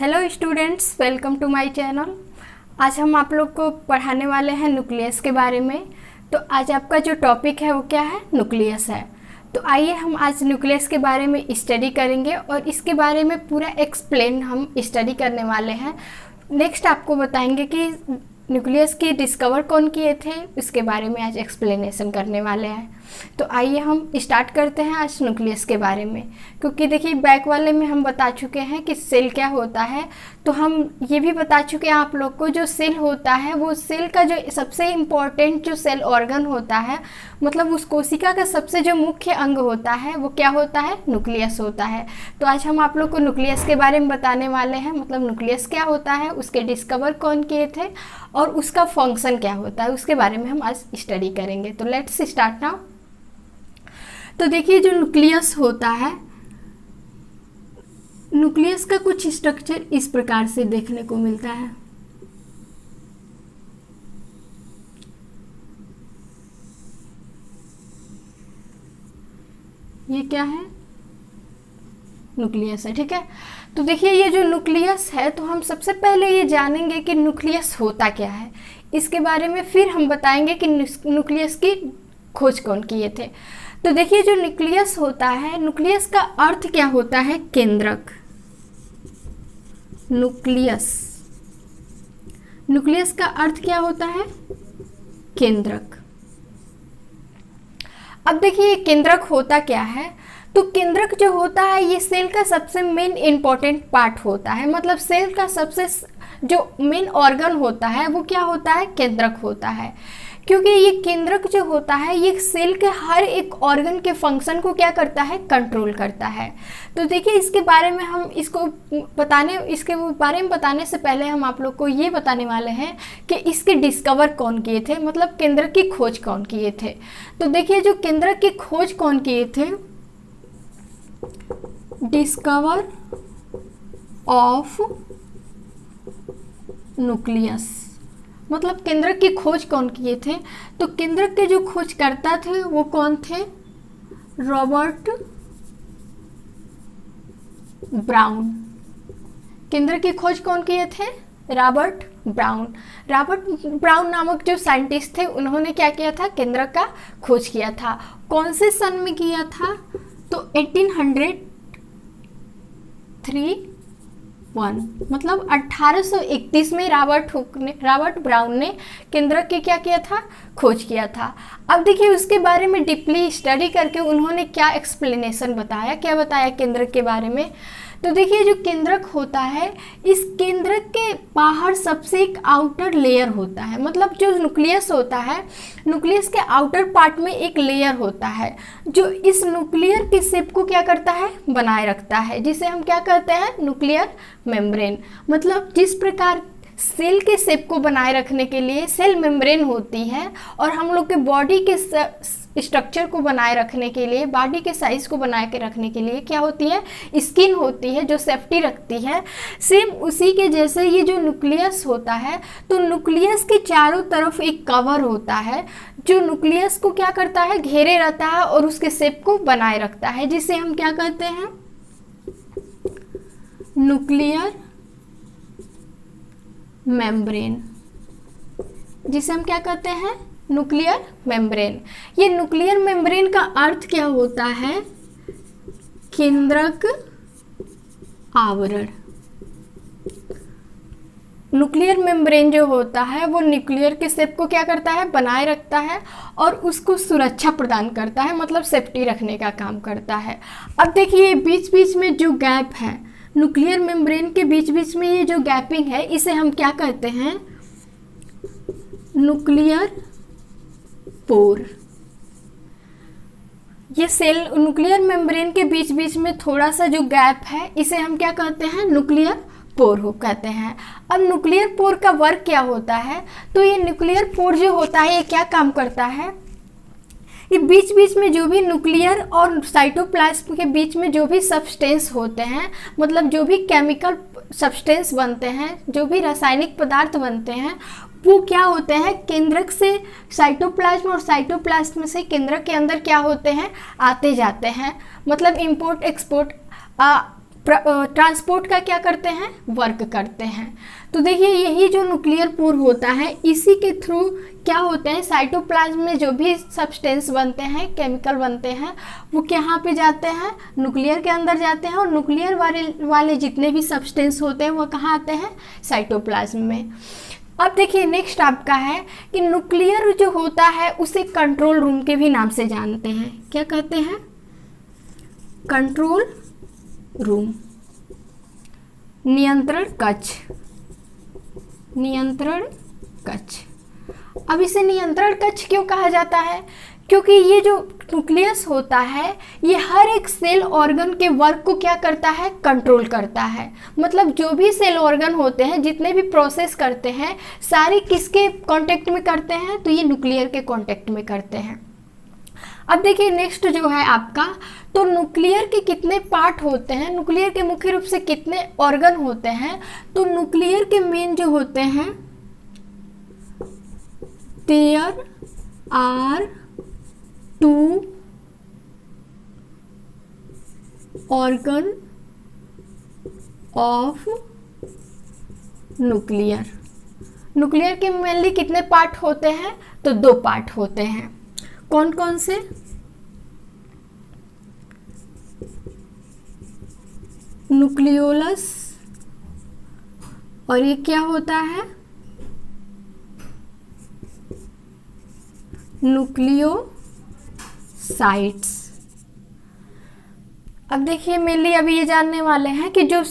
Hello students, welcome to my channel. आज हम आप लोग को पढ़ाने वाले हैं न्यूक्लियस के बारे में। तो आज आपका जो टॉपिक है वो क्या है? न्यूक्लियस है। तो आइए हम आज न्यूक्लियस के बारे में स्टडी करेंगे और इसके बारे में पूरा एक्सप्लेन हम स्टडी करने वाले हैं। नेक्स्ट आपको बताएंगे कि न्यूक्लियस की डिस्कवर कौन किए थे, उसके बारे में आज एक्सप्लेनेशन करने वाले हैं। तो आइए हम स्टार्ट करते हैं आज न्यूक्लियस के बारे में। क्योंकि देखिए बैक वाले में हम बता चुके हैं कि सेल क्या होता है, तो हम ये भी बता चुके हैं आप लोग को जो सेल होता है वो सेल का जो सबसे इम्पोर्टेंट जो सेल ऑर्गन होता है, मतलब उस कोशिका का सबसे जो मुख्य अंग होता है वो क्या होता है? न्यूक्लियस होता है। तो आज हम आप लोग को न्यूक्लियस के बारे में बताने वाले हैं, मतलब न्यूक्लियस क्या होता है, उसके डिस्कवर कौन किए थे और उसका फंक्शन क्या होता है, उसके बारे में हम आज स्टडी करेंगे। तो लेट्स स्टार्ट नाउ। तो देखिए जो न्यूक्लियस होता है, न्यूक्लियस का कुछ स्ट्रक्चर इस प्रकार से देखने को मिलता है। ये क्या है? न्यूक्लियस है, ठीक है। तो देखिए ये जो न्यूक्लियस है, तो हम सबसे पहले ये जानेंगे कि न्यूक्लियस होता क्या है, इसके बारे में फिर हम बताएंगे कि न्यूक्लियस की खोज कौन किए थे। तो देखिए जो न्यूक्लियस होता है, न्यूक्लियस का अर्थ क्या होता है? केंद्रक। न्यूक्लियस का अर्थ क्या होता है? केंद्रक। अब देखिए केंद्रक होता क्या है। तो केंद्रक जो होता है ये सेल का सबसे मेन इंपॉर्टेंट पार्ट होता है, मतलब सेल का सबसे जो मेन ऑर्गन होता है वो क्या होता है? केंद्रक होता है। क्योंकि ये केंद्रक जो होता है ये सेल के हर एक ऑर्गन के फंक्शन को क्या करता है? कंट्रोल करता है। तो देखिए इसके बारे में हम इसके बारे में बताने से पहले हम आप लोग को ये बताने वाले हैं कि इसके डिस्कवर कौन किए थे, मतलब केंद्रक की खोज कौन किए थे। तो देखिए जो केंद्रक की खोज कौन किए थे, डिस्कवर ऑफ न्यूक्लियस, मतलब केंद्रक की खोज कौन किए थे। तो केंद्रक के जो खोजकर्ता थे वो कौन थे? Robert brown. केंद्रक की खोज कौन किए थे? Robert brown. रॉबर्ट ब्राउन नामक जो साइंटिस्ट थे उन्होंने क्या किया था? केंद्रक का खोज किया था। कौन से सन में किया था? तो 1831, मतलब 1831 में रॉबर्ट ब्राउन ने केंद्रक की क्या किया था? खोज किया था। अब देखिए उसके बारे में डीपली स्टडी करके उन्होंने क्या एक्सप्लेनेशन बताया, क्या बताया केंद्रक के बारे में। तो देखिए जो केंद्रक होता है, इस केंद्रक के बाहर सबसे एक आउटर लेयर होता है, मतलब जो न्यूक्लियस होता है, न्यूक्लियस के आउटर पार्ट में एक लेयर होता है जो इस न्यूक्लियर की शेप को क्या करता है? बनाए रखता है, जिसे हम क्या कहते हैं? Nuclear membrane. मतलब जिस प्रकार सेल के शेप को बनाए रखने के लिए सेल मेम्ब्रेन होती है और हम लोग के बॉडी के स्ट्रक्चर को बनाए रखने के लिए, बॉडी के साइज को बनाए के रखने के लिए क्या होती है? स्किन होती है जो सेफ्टी रखती है। सेम उसी के जैसे ये जो न्यूक्लियस होता है, तो न्यूक्लियस के चारों तरफ एक कवर होता है जो न्यूक्लियस को क्या करता है? घेरे रहता है और उसके शेप को बनाए रखता है, जिसे हम क्या कहते हैं? Nuclear membrane. जिसे हम क्या कहते हैं? Nuclear membrane. ये न्यूक्लियर मेम्ब्रेन का अर्थ क्या होता है? केंद्रक आवरण। न्यूक्लियर मेम्ब्रेन जो होता है वो न्यूक्लियर के शेप को क्या करता है? बनाए रखता है और उसको सुरक्षा प्रदान करता है, मतलब सेफ्टी रखने का काम करता है। अब देखिए बीच बीच में जो गैप है, न्यूक्लियर मेम्ब्रेन के बीच बीच में ये जो गैपिंग है, इसे हम क्या कहते हैं? Nuclear pore. ये सेल न्यूक्लियर मेम्ब्रेन के बीच बीच में थोड़ा सा जो गैप है, इसे हम क्या कहते हैं? न्यूक्लियर पोर कहते हैं। अब न्यूक्लियर पोर का वर्क क्या होता है? तो ये न्यूक्लियर पोर जो होता है ये क्या काम करता है? ये बीच बीच में जो भी न्यूक्लियर और साइटोप्लाज्म के बीच में जो भी सब्सटेंस होते हैं, मतलब जो भी केमिकल सब्सटेंस बनते हैं, जो भी रासायनिक पदार्थ बनते हैं, वो क्या होते हैं? केंद्रक से साइटोप्लाज्म और साइटोप्लाज्म से केंद्रक के अंदर क्या होते हैं? आते जाते हैं, मतलब इंपोर्ट एक्सपोर्ट ट्रांसपोर्ट का क्या करते हैं, वर्क करते हैं। तो देखिए यही जो न्यूक्लियर पोर होता है, इसी के थ्रू क्या होते हैं, साइटोप्लाज्म में जो भी सब्सटेंस बनते हैं, केमिकल बनते हैं, वो कहाँ पे जाते हैं, न्यूक्लियर के अंदर जाते हैं। और न्यूक्लियर वाले जितने भी सब्सटेंस होते हैं वो कहाँ आते हैं, साइटोप्लाज्म में। अब देखिए नेक्स्ट आपका है कि न्यूक्लियर जो होता है उसे कंट्रोल रूम के भी नाम से जानते हैं। क्या कहते हैं, कंट्रोल रूम, नियंत्रण कक्ष, नियंत्रण कक्ष। अब इसे नियंत्रण कक्ष क्यों कहा जाता है, क्योंकि ये जो न्यूक्लियस होता है ये हर एक सेल ऑर्गन के वर्क को क्या करता है, कंट्रोल करता है। मतलब जो भी सेल ऑर्गन होते हैं, जितने भी प्रोसेस करते हैं, सारे किसके कांटेक्ट में करते हैं, तो ये न्यूक्लियर के कांटेक्ट में करते हैं। अब देखिए नेक्स्ट जो है आपका, तो न्यूक्लियर के कितने पार्ट होते हैं, न्यूक्लियर के मुख्य रूप से कितने ऑर्गन होते हैं। तो न्यूक्लियर के मेन जो होते हैं, there are 2 organ of nuclear. Nuclear के मेनली कितने पार्ट होते हैं, तो 2 पार्ट होते हैं। कौन कौन से, न्यूक्लियोलस, और ये क्या होता है, न्यूक्लियोसाइट्स। अब देखिए मेनली अभी ये जानने वाले हैं कि जो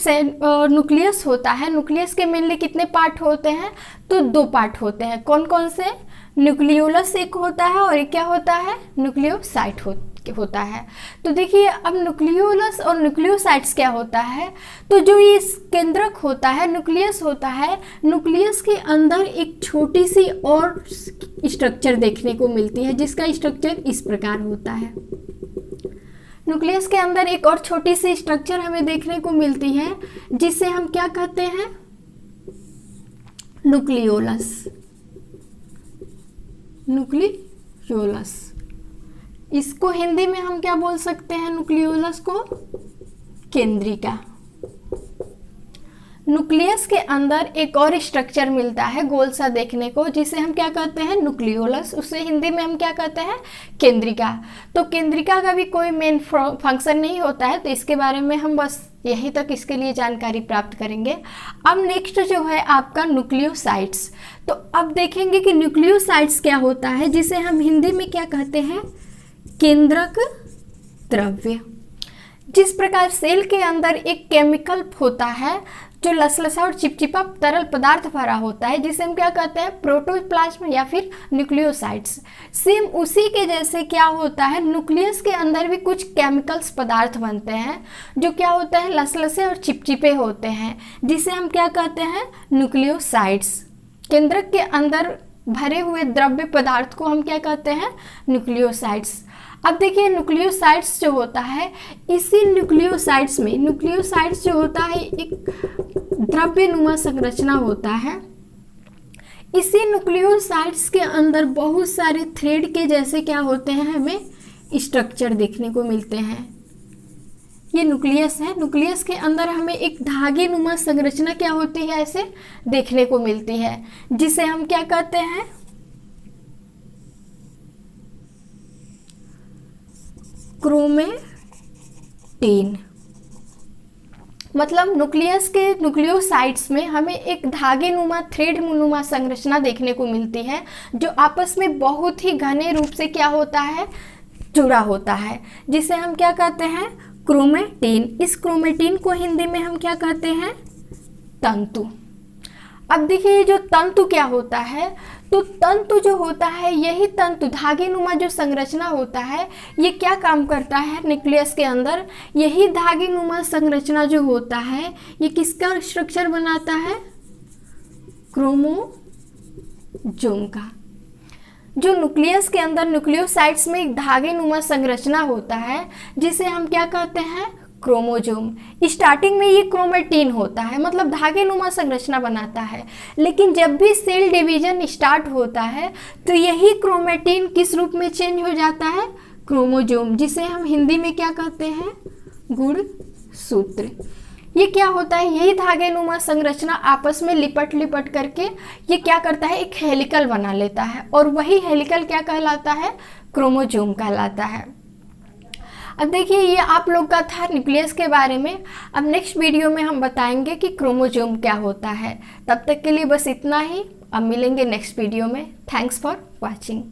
न्यूक्लियस होता है, न्यूक्लियस के मेनली कितने पार्ट होते हैं, तो 2 पार्ट होते हैं। कौन कौन से, न्यूक्लियोलस एक होता है और एक क्या होता है, न्यूक्लियोसाइट होता है। तो देखिए अब न्यूक्लियोलस और न्यूक्लियोसाइट्स क्या होता है, तो जो ये केंद्रक होता है, न्यूक्लियस होता है, न्यूक्लियस के अंदर एक छोटी सी और स्ट्रक्चर देखने को मिलती है, जिसका स्ट्रक्चर इस प्रकार होता है। न्यूक्लियस के अंदर एक और छोटी सी स्ट्रक्चर हमें देखने को मिलती है, जिसे हम क्या कहते हैं, न्यूक्लियोलस, न्यूक्लियोलस। इसको हिंदी में हम क्या बोल सकते हैं, न्यूक्लियोलस को केंद्रिका। न्यूक्लियस के अंदर एक और स्ट्रक्चर मिलता है गोल सा देखने को, जिसे हम क्या कहते हैं, न्यूक्लियोलस। उसे हिंदी में हम क्या कहते हैं, केंद्रिका। तो केंद्रिका का भी कोई मेन फंक्शन नहीं होता है, तो इसके बारे में हम बस यहीं तक इसके लिए जानकारी प्राप्त करेंगे। अब नेक्स्ट जो है आपका न्यूक्लियोसाइट्स। तो अब देखेंगे कि न्यूक्लियोसाइट्स क्या होता है, जिसे हम हिंदी में क्या कहते हैं, केंद्रक द्रव्य। जिस प्रकार सेल के अंदर एक केमिकल होता है जो लसलसा और चिपचिपा तरल पदार्थ भरा होता है, जिसे हम क्या कहते हैं, प्रोटोप्लाज्म या फिर न्यूक्लियोसाइट्स। सेम उसी के जैसे क्या होता है, न्यूक्लियस के अंदर भी कुछ केमिकल्स पदार्थ बनते हैं जो क्या होते हैं, लसलसे और चिपचिपे होते हैं, जिसे हम क्या कहते हैं, न्यूक्लियोसाइट्स। केंद्रक के अंदर भरे हुए द्रव्य पदार्थ को हम क्या कहते हैं, न्यूक्लियोसाइट्स। अब देखिए न्यूक्लियोसाइट्स जो होता है, इसी न्यूक्लियोसाइट्स में, न्यूक्लियोसाइट्स जो होता है एक द्रव्यनुमा संरचना होता है। इसी न्यूक्लियोसाइट्स के अंदर बहुत सारे थ्रेड के जैसे क्या होते हैं, हमें स्ट्रक्चर देखने को मिलते हैं। ये न्यूक्लियस है, न्यूक्लियस के अंदर हमें एक धागे नुमा संरचना क्या होती है, ऐसे देखने को मिलती है, जिसे हम क्या कहते हैं, क्रोमेटिन। मतलब न्यूक्लियस के न्यूक्लियोसाइट्स में हमें एक धागे नुमा, थ्रेड नुमा संरचना देखने को मिलती है, जो आपस में बहुत ही घने रूप से क्या होता है, जुड़ा होता है, जिसे हम क्या कहते हैं, क्रोमेटिन। इस क्रोमेटिन को हिंदी में हम क्या कहते हैं, तंतु। अब देखिए ये जो तंतु क्या होता है, तो तंतु जो होता है, यही तंतु धागे नुमा जो संरचना होता है, ये क्या काम करता है न्यूक्लियस के अंदर, यही धागे नुमा संरचना जो होता है, ये किसका स्ट्रक्चर बनाता है, क्रोमोसोम का। जो न्यूक्लियस के अंदर न्यूक्लियोसाइट्स में एक धागे नुमा संरचना होता है, जिसे हम क्या कहते हैं, क्रोमोसोम। स्टार्टिंग में ये क्रोमेटिन होता है, मतलब धागे नुमा संरचना बनाता है, लेकिन जब भी सेल डिवीजन स्टार्ट होता है तो यही क्रोमेटिन किस रूप में चेंज हो जाता है, क्रोमोसोम, जिसे हम हिंदी में क्या कहते हैं, गुणसूत्र। ये क्या होता है, यही धागेनुमा संरचना आपस में लिपट लिपट करके ये क्या करता है, एक हेलिकल बना लेता है, और वही हेलिकल क्या कहलाता है, क्रोमोसोम कहलाता है। अब देखिए ये आप लोग का था न्यूक्लियस के बारे में। अब नेक्स्ट वीडियो में हम बताएंगे कि क्रोमोसोम क्या होता है। तब तक के लिए बस इतना ही, अब मिलेंगे नेक्स्ट वीडियो में। Thanks for watching.